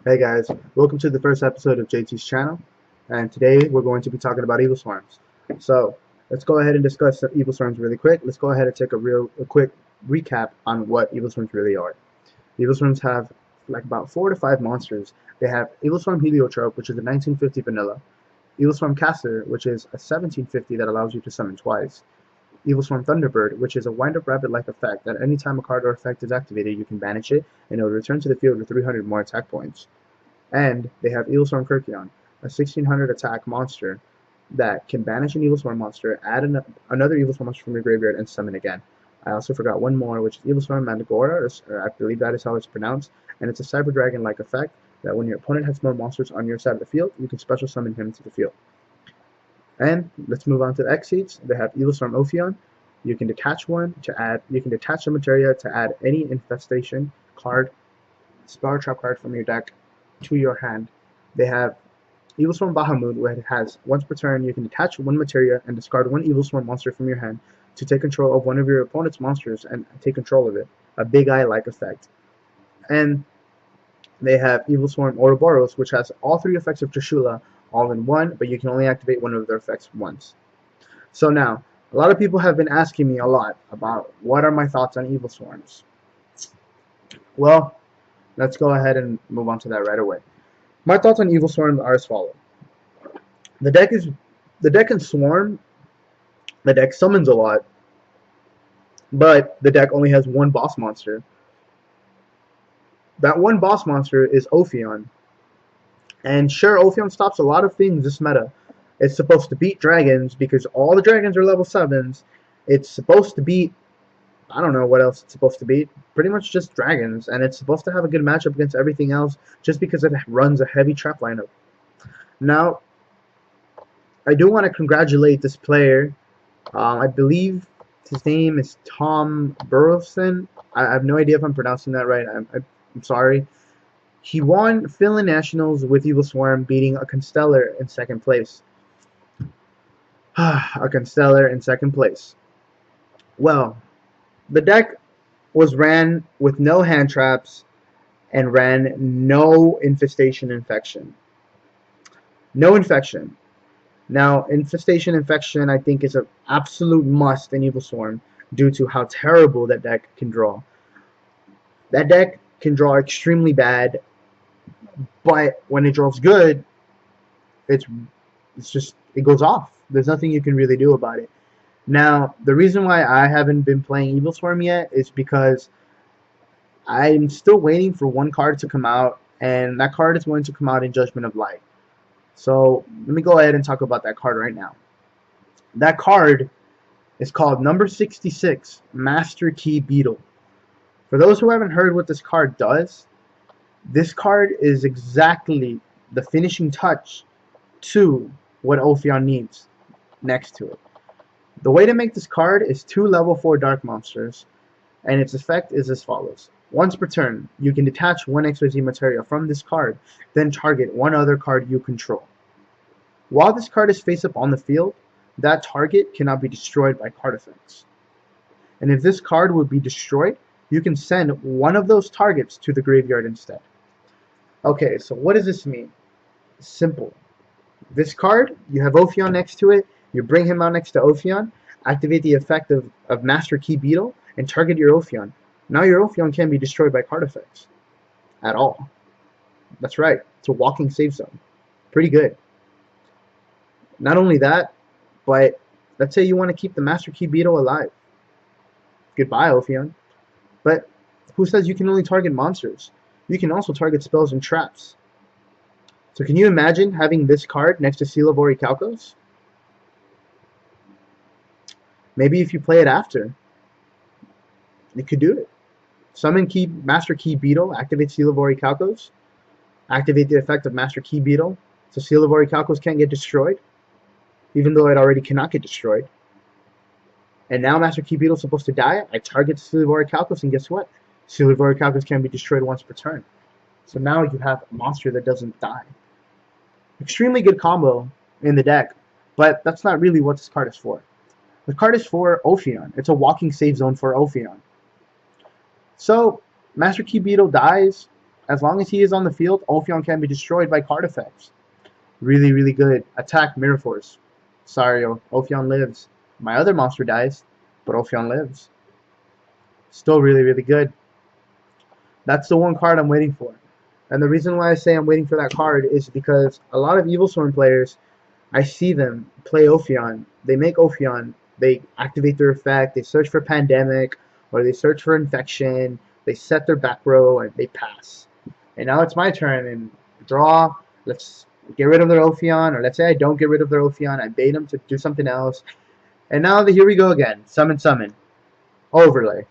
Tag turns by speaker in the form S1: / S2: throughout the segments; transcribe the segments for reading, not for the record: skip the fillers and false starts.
S1: Hey guys, welcome to the first episode of JT's channel, and today we're going to be talking about Evilswarms. So let's go ahead and discuss the Evilswarms really quick. Let's go ahead and take a quick recap on what Evilswarms really are. Evilswarms have like about 4 to 5 monsters. They have Evilswarm Heliotrope, which is a 1950 vanilla, Evilswarm Caster, which is a 1750 that allows you to summon twice, Evilswarm Thunderbird, which is a wind-up rabbit-like effect that anytime a card or effect is activated, you can banish it, and it will return to the field with 300 more attack points. And they have Evilswarm Kirkion, a 1600 attack monster that can banish an Evilswarm monster, add another Evilswarm monster from your graveyard, and summon again. I also forgot one more, which is Evilswarm Mandagora, or I believe that is how it's pronounced, and it's a Cyber Dragon-like effect that when your opponent has more monsters on your side of the field, you can special summon him to the field. And let's move on to the X-Seeds. They have Evilswarm Ophion. You can detach one to add. You can detach the materia to add any infestation card, spell or trap card from your deck to your hand. They have Evilswarm Bahamut, where it has once per turn you can detach one materia and discard one Evilswarm monster from your hand to take control of one of your opponent's monsters and take control of it. A big eye-like effect. And they have Evilswarm Ouroboros, which has all 3 effects of Trishula all in one, but you can only activate one of their effects once. So now, a lot of people have been asking me a lot about what are my thoughts on Evilswarms. Well, let's go ahead and move on to that right away. My thoughts on Evilswarm are as follows. The deck can swarm. The deck summons a lot, but the deck only has one boss monster. That one boss monster is Ophion. And sure, Ophion stops a lot of things this meta. It's supposed to beat dragons because all the dragons are level 7s. It's supposed to beat, I don't know what else it's supposed to beat. Pretty much just dragons. And it's supposed to have a good matchup against everything else just because it runs a heavy trap lineup. Now, I do want to congratulate this player. I believe his name is Tom Burleson. I have no idea if I'm pronouncing that right. I'm sorry. He won Finland Nationals with Evilswarm, beating a Constellar in second place. A Constellar in second place. Well, the deck was ran with no hand traps and ran no infestation infection. No infection. Now, infestation infection I think is an absolute must in Evilswarm due to how terrible that deck can draw. That deck can draw extremely bad, but when it draws good, it's just it goes off. There's nothing you can really do about it. Now, the reason why I haven't been playing Evilswarm yet is because I'm still waiting for one card to come out, and that card is going to come out in Judgment of Light. So let me go ahead and talk about that card right now. That card is called number 66, Master Key Beetle. For those who haven't heard what this card does, this card is exactly the finishing touch to what Ophion needs next to it. The way to make this card is 2 level 4 dark monsters, and its effect is as follows. Once per turn, you can detach one XYZ materia from this card, then target one other card you control. While this card is face up on the field, that target cannot be destroyed by card effects. And if this card would be destroyed, you can send one of those targets to the graveyard instead. Okay, so what does this mean? Simple. This card, you have Ophion next to it, you bring him out next to Ophion, activate the effect of Master Key Beetle, and target your Ophion. Now your Ophion can't be destroyed by card effects. At all. That's right, it's a walking save zone. Pretty good. Not only that, but let's say you want to keep the Master Key Beetle alive. Goodbye, Ophion. But who says you can only target monsters? You can also target spells and traps. So can you imagine having this card next to Seal of Orichalcos? Maybe if you play it after, you could do it. Summon Master Key Beetle, activate Seal of Orichalcos, activate the effect of Master Key Beetle, so Seal of Orichalcos can't get destroyed, even though it already cannot get destroyed. And now Master Key Beetle is supposed to die. I target Seal of Orichalcos, and guess what? Seal of Orichalcos can be destroyed once per turn. So now you have a monster that doesn't die. Extremely good combo in the deck, but that's not really what this card is for. The card is for Ophion. It's a walking save zone for Ophion. So, Master Key Beetle dies. as long as he is on the field, Ophion can be destroyed by card effects. Really, really good. Attack, Mirror Force. Sorry, Ophion lives. My other monster dies, but Ophion lives. Still really, really good. That's the one card I'm waiting for. And the reason why I say I'm waiting for that card is because a lot of Evilswarm players, I see them play Ophion. They make Ophion. They activate their effect. They search for Pandemic, or they search for Infection. They set their back row, and they pass. And now it's my turn, and draw. Let's get rid of their Ophion, or let's say I don't get rid of their Ophion. I bait them to do something else. And now here we go again. Summon, summon. Overlay.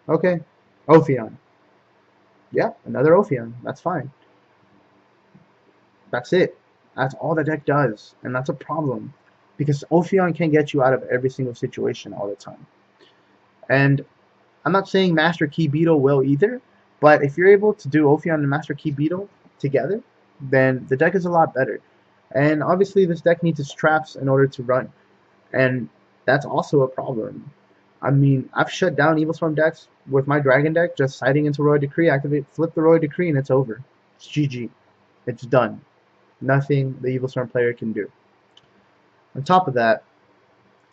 S1: Okay. Ophion. Yeah, another Ophion. That's fine. That's it. That's all the deck does. And that's a problem. Because Ophion can get you out of every single situation all the time. And I'm not saying Master Key Beetle will either, but if you're able to do Ophion and Master Key Beetle together, then the deck is a lot better. And obviously this deck needs its traps in order to run. And that's also a problem. I mean, I've shut down Evilswarm decks with my Dragon deck, just siding into Royal Decree, activate, flip the Royal Decree, and it's over. It's GG. It's done. Nothing the Evilswarm player can do. On top of that,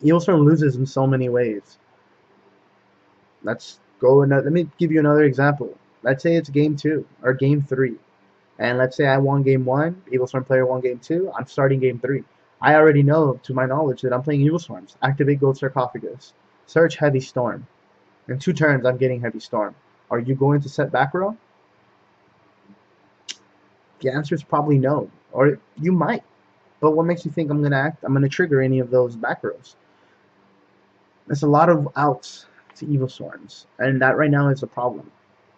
S1: Evilswarm loses in so many ways. Let me give you another example. Let's say it's game 2 or game 3. And let's say I won game 1, Evilswarm player won game 2, I'm starting game 3. I already know, to my knowledge, that I'm playing Evilswarms. Activate Gold Sarcophagus. Search Heavy Storm. In 2 turns, I'm getting Heavy Storm. Are you going to set back row? The answer is probably no. Or you might. But what makes you think I'm going to trigger any of those back rows? There's a lot of outs to Evilswarms. And that right now is a problem.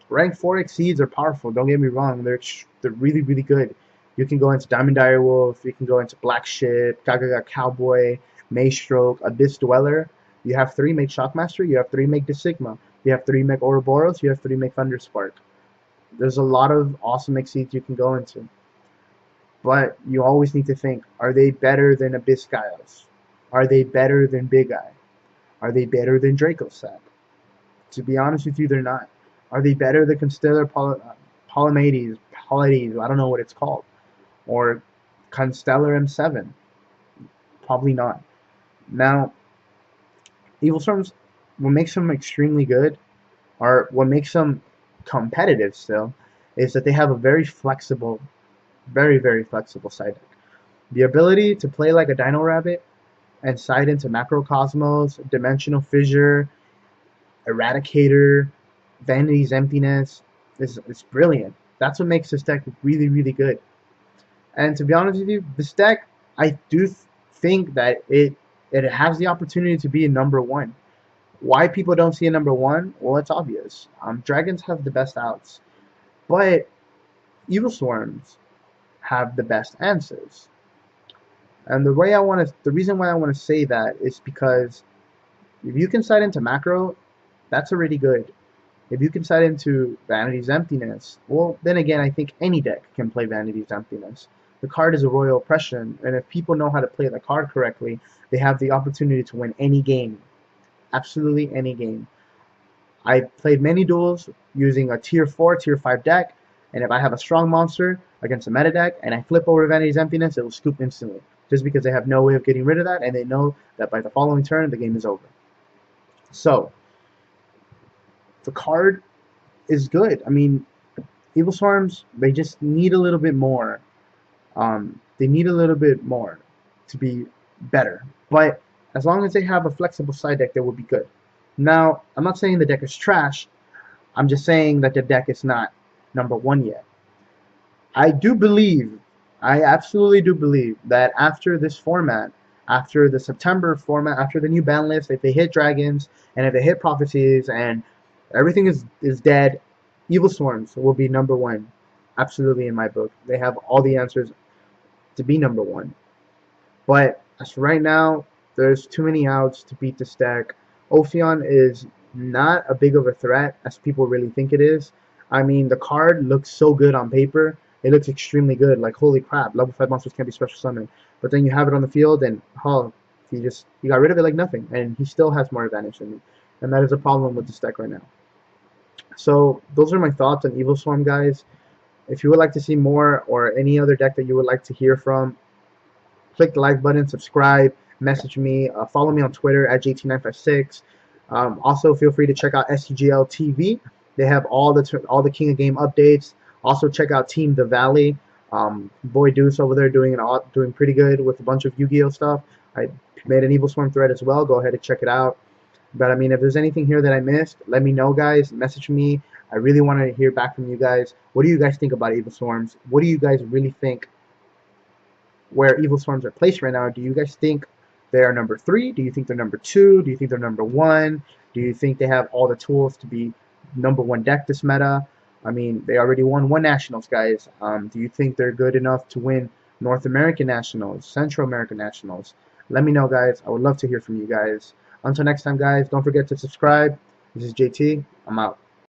S1: Rank 4 Exceeds are powerful. Don't get me wrong. They're really, really good. You can go into Diamond Direwolf. You can go into Black Ship, Gaga Cowboy, Maystroke, Abyss Dweller. You have 3 make Shockmaster, you have 3 make Desigma, you have 3 make Ouroboros, you have 3 make Thunderspark. There's a lot of awesome exceeds you can go into. But you always need to think, are they better than Abyss Gaios? Are they better than Big Eye? Are they better than Dracossack? To be honest with you, they're not. Are they better than Constellar Pallades, I don't know what it's called. Or Constellar M7? Probably not. Now, Evilswarms, what makes them extremely good, or what makes them competitive still, is that they have a very flexible, very, very flexible side deck. The ability to play like a Dino Rabbit and side into Macrocosmos, Dimensional Fissure, Eradicator, Vanity's Emptiness is brilliant. That's what makes this deck really, really good. And to be honest with you, this deck, I do think that it has the opportunity to be a number 1. Why people don't see a number 1? Well, it's obvious. Dragons have the best outs, but Evilswarms have the best answers. And the reason why I want to say that is because if you can side into Macro, that's already good. If you can side into Vanity's Emptiness, well, then again, I think any deck can play Vanity's Emptiness. The card is a royal oppression, and if people know how to play the card correctly, they have the opportunity to win any game. Absolutely any game. I played many duels using a tier 4, tier 5 deck, and if I have a strong monster against a meta deck, and I flip over Vanity's Emptiness, it will scoop instantly. Just because they have no way of getting rid of that, and they know that by the following turn, the game is over. So, the card is good. I mean, Evilswarms, they just need a little bit more. They need a little bit more to be better. But as long as they have a flexible side deck, they will be good. Now, I'm not saying the deck is trash. I'm just saying that the deck is not number 1 yet. I absolutely do believe that after this format, after the September format, after the new ban list, if they hit Dragons, and if they hit Prophecies, and everything is dead, Evilswarms will be number 1. Absolutely, in my book. They have all the answers to be number 1. But as for right now, there's too many outs to beat this deck. Ophion is not a big of a threat as people really think it is. I mean, the card looks so good on paper. It looks extremely good. Like, holy crap, level 5 monsters can't be special summoned. But then you have it on the field, and he got rid of it like nothing. And he still has more advantage than me. And that is a problem with this deck right now. So, those are my thoughts on Evilswarm, guys. If you would like to see more or any other deck that you would like to hear from, click the like button, subscribe, message me, follow me on Twitter at JT956. Also, feel free to check out STGL TV. They have all the King of Game updates. Also, check out Team The Valley. Boy Deuce over there doing pretty good with a bunch of Yu-Gi-Oh stuff. I made an Evilswarm thread as well. Go ahead and check it out. But I mean, if there's anything here that I missed, let me know, guys. Message me. I really want to hear back from you guys. What do you guys think about Evilswarms? What do you guys really think where Evilswarms are placed right now? Do you guys think they are number 3? Do you think they're number 2? Do you think they're number 1? Do you think they have all the tools to be number 1 deck this meta? I mean, they already won 1 Nationals, guys. Do you think they're good enough to win North American Nationals, Central American Nationals? Let me know, guys. I would love to hear from you guys. Until next time, guys, don't forget to subscribe. This is JT. I'm out.